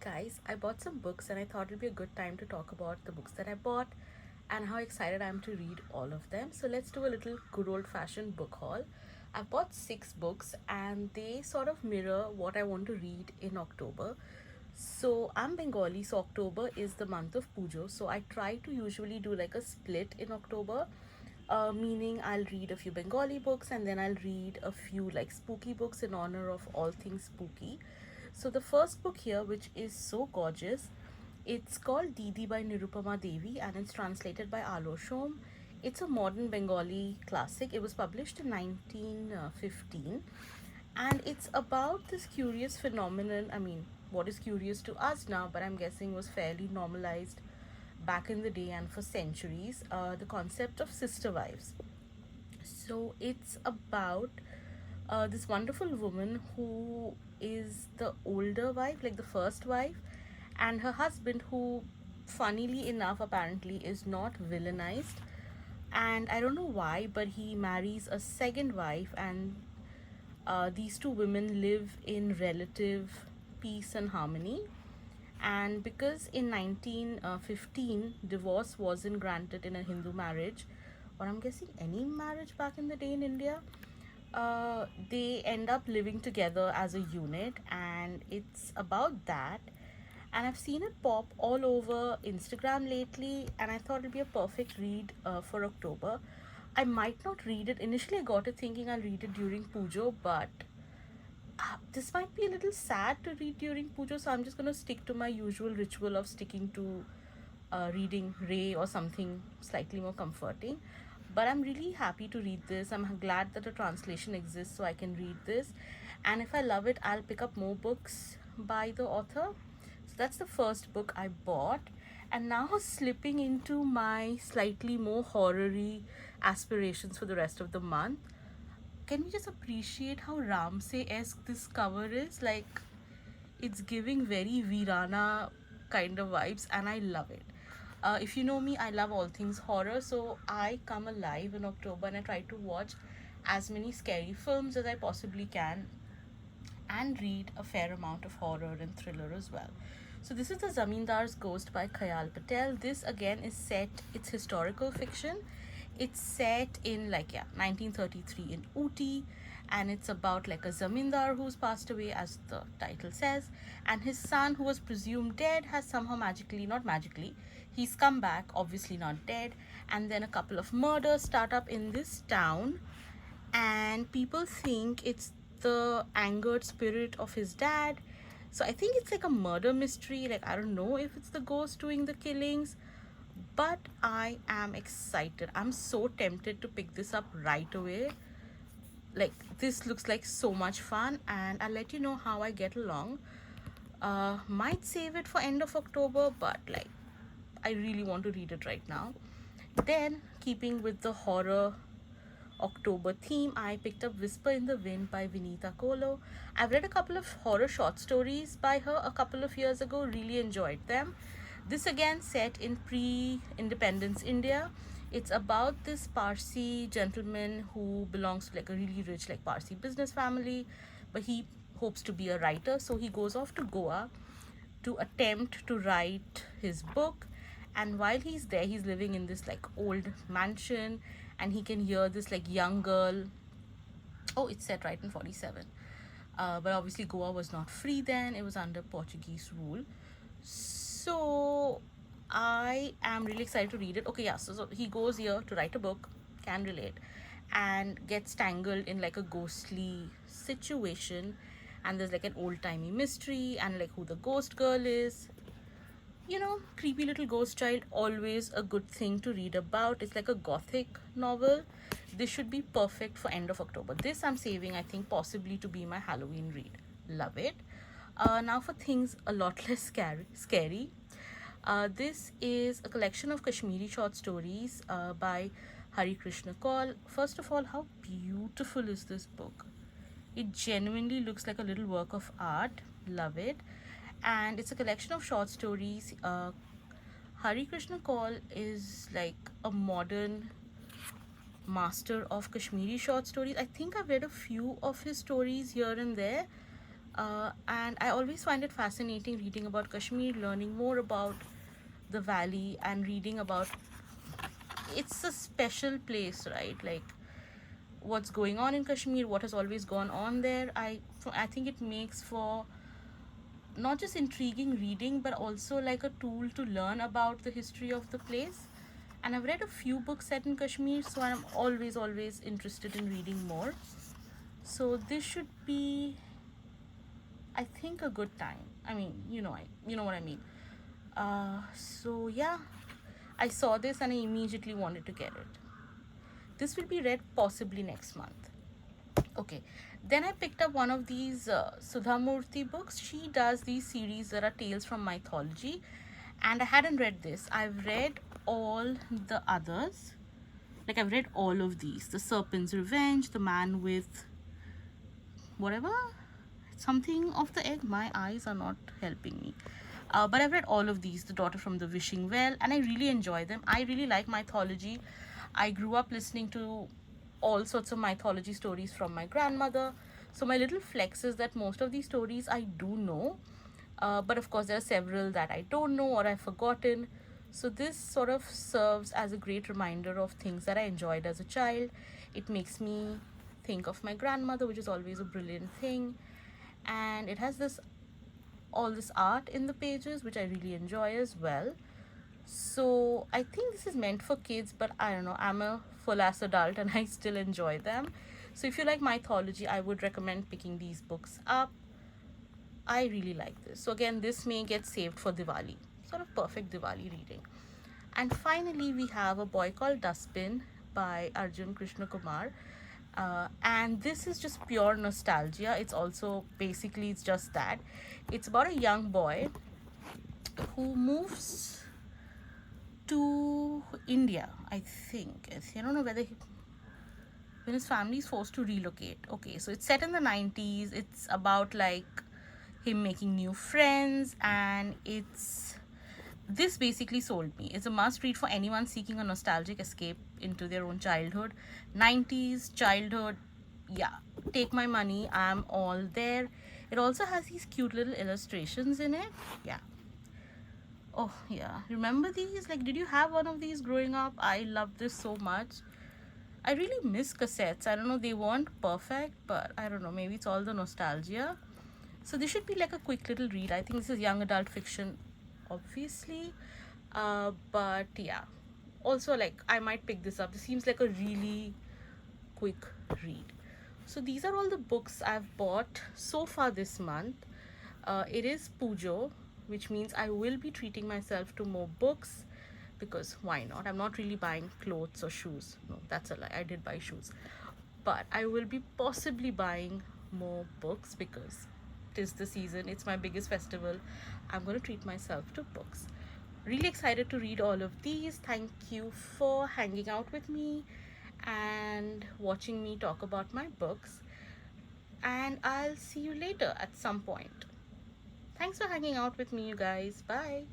Guys, I bought some books and I thought it'd be a good time to talk about the books that I bought and how excited I am to read all of them. So let's do a little good old fashioned book haul. I bought six books and they sort of mirror what I want to read in October. So I'm Bengali, so October is the month of Pujo. So I try to usually do like a split in October, meaning I'll read a few Bengali books and then I'll read a few like spooky books in honor of all things spooky. So the first book here, which is so gorgeous, it's called Didi by Nirupama Devi and it's translated by Alo Shom. It's a modern Bengali classic. It was published in 1915 and it's about this curious phenomenon. I mean, what is curious to us now, but I'm guessing was fairly normalized back in the day and for centuries, the concept of sister wives. So it's about this wonderful woman who is the older wife, like the first wife, and her husband, who, funnily enough, apparently is not villainized. And I don't know why, but he marries a second wife, and these two women live in relative peace and harmony. And because in 1915 divorce wasn't granted in a Hindu marriage, or I'm guessing any marriage back in the day in India, they end up living together as a unit, and it's about that. And I've seen it pop all over Instagram lately, and I thought it'd be a perfect read for October. I might not read it. Initially, I got it thinking I'll read it during Pujo, but this might be a little sad to read during puja, so I'm just going to stick to my usual ritual of sticking to reading Ray or something slightly more comforting. But I'm really happy to read this. I'm glad that a translation exists so I can read this. And if I love it, I'll pick up more books by the author. So that's the first book I bought. And now slipping into my slightly more horror-y aspirations for the rest of the month, can we just appreciate how Ramsey-esque this cover is? Like, it's giving very Virana kind of vibes, and I love it. If you know me, I love all things horror, so I come alive in October and I try to watch as many scary films as I possibly can and read a fair amount of horror and thriller as well. So this is the Zamindar'S Ghost by Khayal Patel. This again is set, it's historical fiction. It's set in like 1933 in Ooty, and it's about like a zamindar who's passed away, as the title says, and his son, who was presumed dead, has somehow magically, not magically, he's come back, obviously not dead, and then a couple of murders start up in this town, and people think it's the angered spirit of his dad. So I think it's like a murder mystery. Like, I don't know if it's the ghost doing the killings, but I am excited. I'm so tempted to pick this up right away. Like, this looks like so much fun, and I'll let you know how I get along. Might save it for end of October, but like, I really want to read it right now. Then, keeping with the horror October theme, I picked up Whisper in the Wind by Vinita Kolo. I've read a couple of horror short stories by her a couple of years ago, really enjoyed them. This again set in pre-independence India. It's about this Parsi gentleman who belongs to like a really rich like Parsi business family, but he hopes to be a writer, so he goes off to Goa to attempt to write his book. And while he's there, he's living in this like old mansion, and he can hear this like young girl. Oh, it's set right in 47. But obviously Goa was not free then, it was under Portuguese rule. So I am really excited to read it. Okay, yeah, so he goes here to write a book, can relate, and gets tangled in like a ghostly situation, and there's like an old-timey mystery and like who the ghost girl is. You know, creepy little ghost child, always a good thing to read about. It's like a gothic novel. This should be perfect for end of October. This I'm saving, I think, possibly to be my Halloween read. Love it. Now for things a lot less scary. This is a collection of Kashmiri short stories by Hari Krishna Kaul. First of all, how beautiful is this book? It genuinely looks like a little work of art. Love it. And it's a collection of short stories. Hari Krishna Kaul is like a modern master of Kashmiri short stories. I think I've read a few of his stories here and there, And I always find it fascinating reading about Kashmir, learning more about the valley, and reading about it's a special place, right? Like what's going on in Kashmir, what has always gone on there. I think it makes for not just intriguing reading but also like a tool to learn about the history of the place. And I've read a few books set in Kashmir, so I'm always interested in reading more. So this should be, I think, a good time. I mean, you know what I mean. So yeah, I saw this and I immediately wanted to get it. This will be read possibly next month. Okay, then I picked up one of these Sudha Murthy books. She does these series that are tales from mythology, and I hadn't read this. I've read all the others. Like I've read all of these: The Serpent's Revenge, The Man with whatever, something of the egg. My eyes are not helping me. But I've read all of these, The Daughter from the Wishing Well, and I really enjoy them. I really like mythology. I grew up listening to all sorts of mythology stories from my grandmother. So my little flex is that most of these stories I do know. But of course, there are several that I don't know or I've forgotten. So this sort of serves as a great reminder of things that I enjoyed as a child. It makes me think of my grandmother, which is always a brilliant thing. And it has this all this art in the pages, which I really enjoy as well. So I think this is meant for kids, but I don't know. I'm a full ass adult and I still enjoy them. So if you like mythology, I would recommend picking these books up. I really like this. So again, this may get saved for Diwali. Sort of perfect Diwali reading. And finally, we have A Boy Called Dustbin by Arjun Krishna Kumar. And this is just pure nostalgia. It's also basically it's just that. It's about a young boy who moves to India, I think. I don't know whether when his family is forced to relocate. Okay, so it's set in the 90s. It's about like him making new friends, and this basically sold me. It's a must read for anyone seeking a nostalgic escape into their own childhood. 90s childhood, yeah, take my money, I'm all there. It also has these cute little illustrations in it. Yeah. Oh yeah, remember these? Like, did you have one of these growing up? I loved this so much. I really miss cassettes. I don't know, they weren't perfect, but I don't know, maybe it's all the nostalgia. So this should be like a quick little read. I think this is young adult fiction, obviously. But yeah, also like I might pick this up. This seems like a really quick read. So these are all the books I've bought so far this month. It is Pujo, which means I will be treating myself to more books because why not? I'm not really buying clothes or shoes. No, that's a lie. I did buy shoes. But I will be possibly buying more books because it is the season. It's my biggest festival. I'm going to treat myself to books. Really excited to read all of these. Thank you for hanging out with me and watching me talk about my books. And I'll see you later at some point. Thanks for hanging out with me, you guys. Bye.